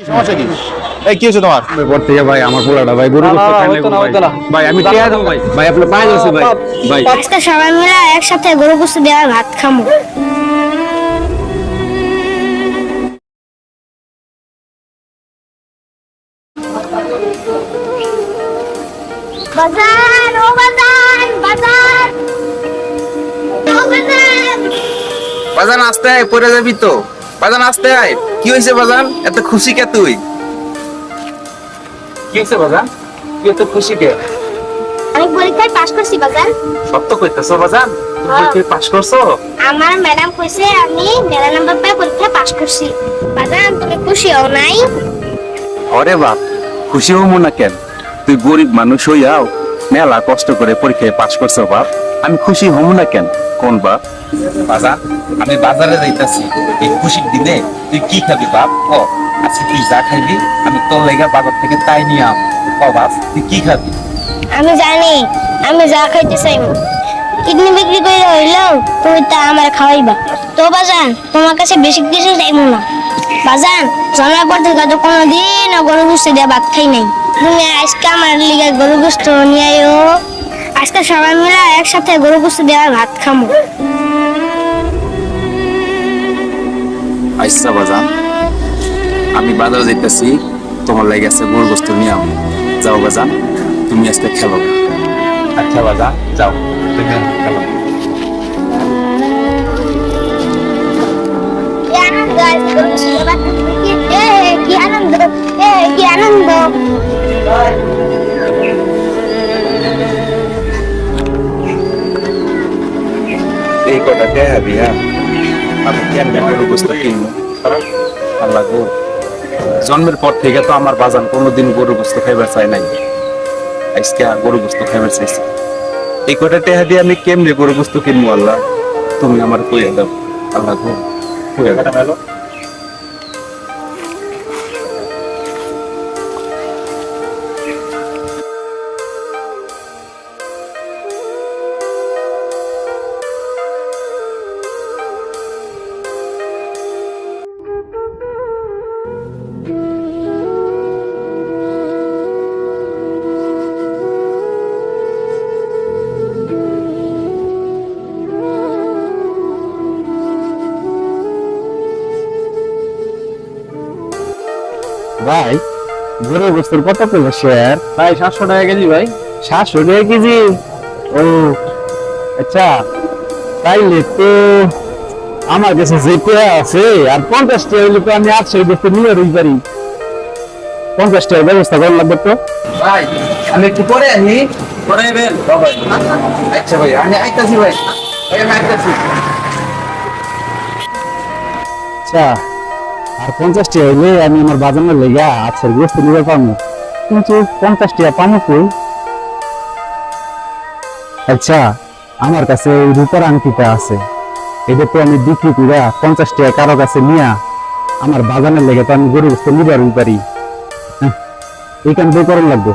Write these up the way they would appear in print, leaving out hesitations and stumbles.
সমস্যা কি? এই কি হচ্ছে তোমার? পড়তে ভাই আমার পোলাটা ভাই গরু গোশত খাইলে ভাই আমি টিয়া দেব ভাই ভাই আপনি পাঁচ আছে ভাই ভাই আজকে সবাই মিলে একসাথে গরু গোশত দিয়ে ভাত খামু। বাজার ও বাজার বাজার ও বাজার বাজান আসতে আয়, পড়ে যাবি তো। বাজান আসতে আয়। কি হয়েছে বাজান, এত খুশি কে তুই? কি হয়েছে বাজান, তুই এত খুশি কে? আমি পরীক্ষায় পাশ করছি বাজার। সত্য কইতেছো বাজান, তুই পরীক্ষায় পাস করছো? আমার ম্যাডাম কইছে আমি মেলা নাম্বার পেয়ে পরীক্ষায় পাশ করছি। বাজার তুমি খুশি হও নাই? আরে বাপ, খুশি হবো না কেন? তুই গরিব মানুষ হইয়াও মেলা কষ্ট করে পরীক্ষায় পাস করছো বাপ, আমি খুশি হবো না কেন? কোন বাপ? বাজান আমি বাজারে যাইতাছি, এই খুশির দিনে তুই কি খাবি বাপ? ও আচ্ছা, তুই যা খাইবি আমি তোর লেগা বাজার থেকে তাই নিয়ে আম। ও বাপ, তুই কি খাবি? আমি জানি আমি যা খাইতে চাইবো, কিডনি বিক্রি করে হইলেও তুমি তা আমার খাওয়াইবা। তো বাজান তোমার কাছে বেশি কিছু চাইবো না। বাজান জন্মের পর থেকে তো কোনোদিন গরু গোশত দিয়ে ভাত খাই নাই। তুমি আজকে আমার লিগে গরু গোশত নিয়ে আইও। আজকে সবাই মিলে একসাথে গরু গোশত দিয়ে ভাত খামো। আচ্ছা বাজান, আমি বাজারে যাইতেছি, তোমার লাগে আছে গরু গোশত নিয়ে আম। যাও বাজান, তুমি আজকে খেলো। আচ্ছা বাজান যাও, তুমি খেলো। কি আনন্দ আজকে গরু গোশত দিয়ে ভাত খাইতে। কি আনন্দ, কি আনন্দ। এই কটা টাকা দিয়া আমি কেমনে গরু গোশত কিনবো? আল্লাহ গো, জন্মের পর থেকে তো আমার বাজান কোনোদিন গরু গোশত খাইবার চাই নাই, আজকে গরু গোশত খাইবার চাইছি। এই কটা টাকা দিয়ে আমি কেমনে গরু গোশত কিনবো? আল্লাহ তুমি আমার কইয়া দাও। আল্লাহ গো, কইয়া দাও। ভাই গরু গোশতের কত পেলো শেয়ার? ভাই 700 টাকা কেজি ভাই। 700 টাকা কেজি? ও আচ্ছা, তাইলে তো আমার কাছে যেটা আছে আর 50 টাকা হইলে তো আমি 800 গোশত নিয়ে রই পারি। 50 টাকার ব্যবস্থা করা লাগবে তো। ভাই আমি একটু পরে আনি, পরে বের ভাই। আচ্ছা ভাই, আমি আইতাছি ভাই, আমি আইতাছি। আচ্ছা, আর 50 টাকা হইলে আমি আমার বাজারের লেগা আজকের গোশত নিতে পারবো, কিন্তু 50 টাকা পাবো কই? আচ্ছা, আমার কাছে ওই রূপার আংটিটা আছে, এটা তো আমি বিক্রি করে 50 টাকা কারো কাছে নিয়ে আমার বাজারের লেগে তো আমি গরু গোশত নিবার পারি। এই কাম দিয়ে করার লাগবো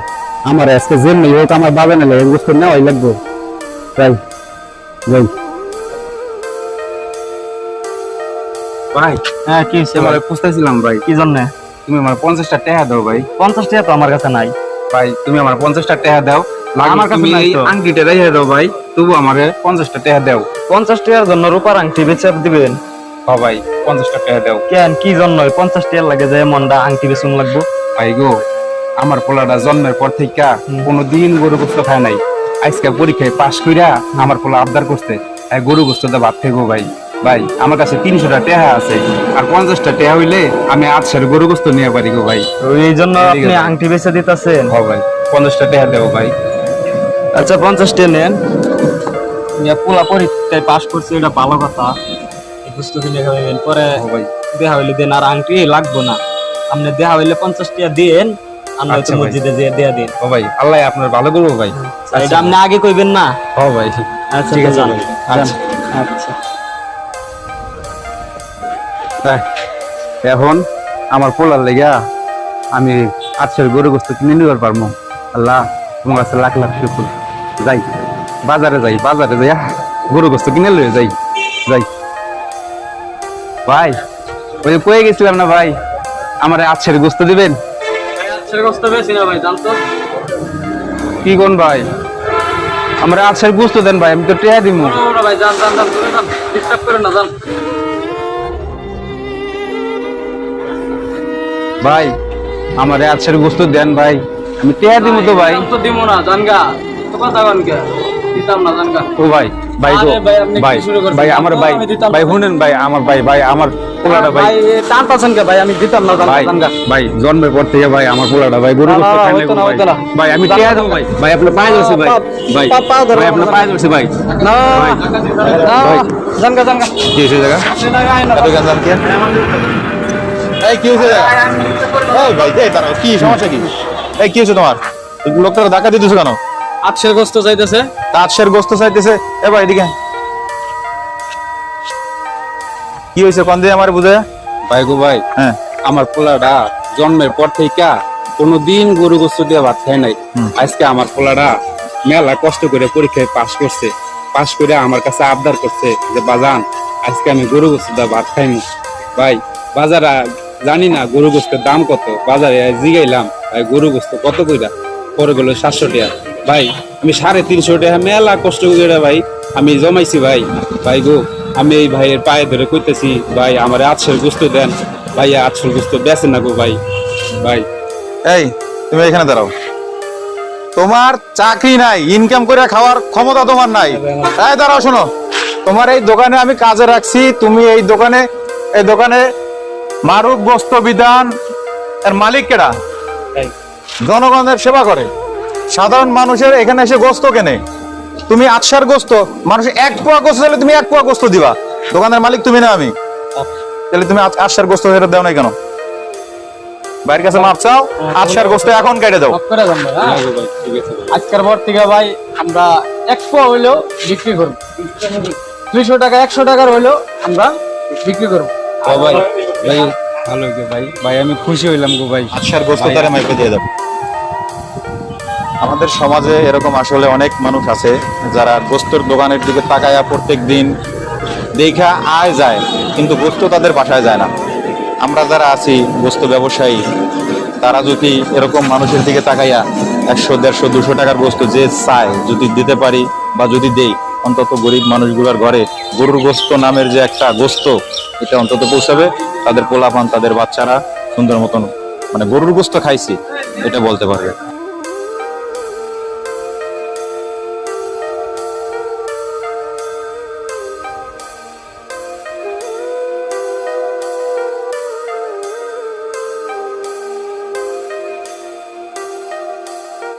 আমার আজকে যেমনি হোক আমার বাজারের লেগে গোশত নেওয়াই লাগবো। তাই যাই। ভাই হ্যাঁ কি হচ্ছে তোমার ভাই? খুঁজতেছিলাম ভাই, কি জন্য? তুমি আমার 50টা টাকা দাও ভাই। 50 টাকা তো আমার কাছে নাই ভাই তুমি আমার 50টা টাকা দাও, আমার কাছে তুমি নাই এই তো। আংটিটা রেখে দাও ভাই, তবু আমারে 50টা টাকা দাও। 50 টাকার জন্য রূপার আংটি বেচে দিবেন? হ ভাই 50টা টাকা দাও। কেন কি জন্য 50 টাকা লাগে যে মনটা আংটি বেচুন লাগবো? ভাই গো, আমার পোলাটা জন্মের পর থেকে কোনোদিন গরু গোশত খায় নাই, আজকে পরীক্ষায় পাশ কইরা আমার পোলা আবদার করছে গরু গোশত দিয়ে ভাত খাইবো। ভাই ভাই আমার কাছে 300টা টাকা আছে, আর 50টা টাকা হইলে আমি 800 গরু গোশত নিয়ে পারি গো ভাই। এই জন্য ঠিক আপনি আছে। আংটি বেচে দিতেছেন? হ ভাই 50টা টাকা দেও ভাই। আচ্ছা 50 টাকা নেন। পোলা পরীক্ষায় পাশ করছে, এটা ভালো কথা। এই বুঝতে কিনে খাবেন পরে হ ভাই দেহা হইলে দেন, আর আংটি লাগবো না। আপনি দেহা হইলে 50 টাকা দিন, আমরা আচ্ছা তো ভাই। মসজিদে যেয়ে দেয়া দিন। ও ভাই, আল্লাহ আপনার ভালো করবো ভাই। এটা আপনি আগে কইবেন না? হ ভাই আচ্ছা ঠিক তো আছে যান। ভাই। যান। আচ্ছা। আচ্ছা তাই, এখন আমার পোলার লেগা আমি 800 গরু গোশত কিনে নিবার পারবো। আল্লাহ তোমার কাছে লাখ লাখ শুকর। যাই বাজারে যাই গরু গোশত কিনে লয়ে যাই যাই। ভাই ওই যে কয়ে গেছিলাম না ভাই, আমার আজকের গোস্ত দিবেন? আচ্ছা কষ্ট বেশি না ভাই জানতো কি কোন ভাই, আমরা আজকের গোস্ত দেন ভাই, আমি তো টেয়া দিব। ভাই জান জান জান তুমি জান ডিস্টার্ব করেন না জান। ভাই আমার আজকের গোস্ত দেন ভাই, আমি টেয়া দিব তো ভাই। তো দিব না জানগা তো কথা কন কে দিতাম না জানগা। ও ভাই ভাই গো, আরে ভাই, আপনি কি ভাই শুরু করছেন? ভাই আমার ভাই, আমি দিতাম ভাই না। শুনেন ভাই, আমার ভাই, ভাই আমার পোলাটা ভাই, টান পাচ্ছেন কে ভাই আমি দিতাম না ভাই জানগা। ভাই জন্মের পর থেকে ভাই আমার পোলাটা ভাই গরু গোস্ত না, খাই হইতো না, ভাই। হইতো না। ভাই আমি টেয়া দেব ভাই, ভাই আপনার পায়ে ধরছি ভাই, ভাই পা ধরো, ভাই আপনার পায়ে ধরছি ভাই। না ভাই, না ভাই। জানগা জানগা কি হয়েছে জায়গা? এত গান কি এই কি হয়েছে এই ভাই এই দাঁড়াও, কি সমস্যা কি? এই কি হয়েছে তোমার? লোকটা ধাক্কা দিতেছো কেন? আচ্ছের গোস্ত চাইতেছে তাঁতশের গোস্ত চাইতেছে। এ ভাই এদিকে কি হয়েছে কোন দিয়ে আমার বুঝে? ভাই গো ভাই, হ্যাঁ আমার পোলাটা জন্মের পর থেকে কোনোদিন গরু গোস্ত দিয়ে ভাত খায় নাই। আজকে আমার পোলাটা মেলা কষ্ট করে পরীক্ষায় পাশ করছে, পাশ করে আমার কাছে আবদার করছে যে বাজান আজকে আমি গরু গোস্ত দিয়ে ভাত খাইনি। ভাই বাজারে জানি না গরু গোস্তের দাম কত, বাজারে জিগাইলাম ভাই গরু গোস্ত কত কইরা, পরে গেলো 700 টাকা। ভাই আমি 350 টাকা মেলা কষ্ট করে ভাই আমি জমাইছি ভাই। ভাই গো আমি এই ভাইয়ের পায়ে ধরে কইতেছি ভাই আমার 800 গোস্ত দেন, ভাই 800 গোস্ত বেচেন না গো ভাই। ভাই এই তুমি এখানে দাঁড়াও, তোমার চাকরি নাই, ইনকাম করে খাওয়ার ক্ষমতা তোমার নাই। এই দাঁড়াও, শোনো, তোমার এই দোকানে আমি কাজে রাখছি, তুমি এই দোকানে মারুফ গোস্ত বিধান এর মালিক কেডা? জনগণের সেবা করে, সাধারণ মানুষের এখানে এসে গোস্ত কেনে। তুমি 800 গোস্ত, মানুষ 1 পোয়া গোস্ত চাইলে তুমি 1 পোয়া গোস্ত দিবা, দোকানের মালিক তুমি না আমি, তাহলে তুমি 800 গোস্ত ফেরত দাও নাই কেন? বাইরের কাছে মাপ চাও, 800 গোস্ত এখন কেটে দাও। মাফ করে দেন ভাই, হ্যাঁ? না গো ভাই, ঠিক আছে ভাই। আজকের পর থেকে ভাই আমরা 1 পোয়া হইলেও বিক্রি করব, 200 টাকা 100 টাকার হইলেও আমরা বিক্রি করব। ও ভাই ভাই ভালো গো ভাই, ভাই আমি খুশি হইলাম গো ভাই। 800 গোস্ত তারে মাইপে দিয়ে দাও। আমাদের সমাজে এরকম আসলে অনেক মানুষ আছে যারা গোস্তের দোকানের দিকে তাকায়া প্রত্যেক দিন দেখা আয় যায়, কিন্তু গোস্ত তাদের বাসায় যায় না। আমরা যারা আছি গোস্ত ব্যবসায়ী, তারা যদি এরকম মানুষের দিকে তাকাইয়া 100, 150, 200 টাকার গোস্ত যে চায় যদি দিতে পারি বা যদি দেই, অন্তত গরিব মানুষগুলোর ঘরে গরুর গোস্ত নামের যে একটা গোস্ত, এটা অন্তত পৌঁছাবে, তাদের পোলাপান তাদের বাচ্চারা সুন্দর মতন মানে গরুর গোস্ত খাইছি এটা বলতে পারবে।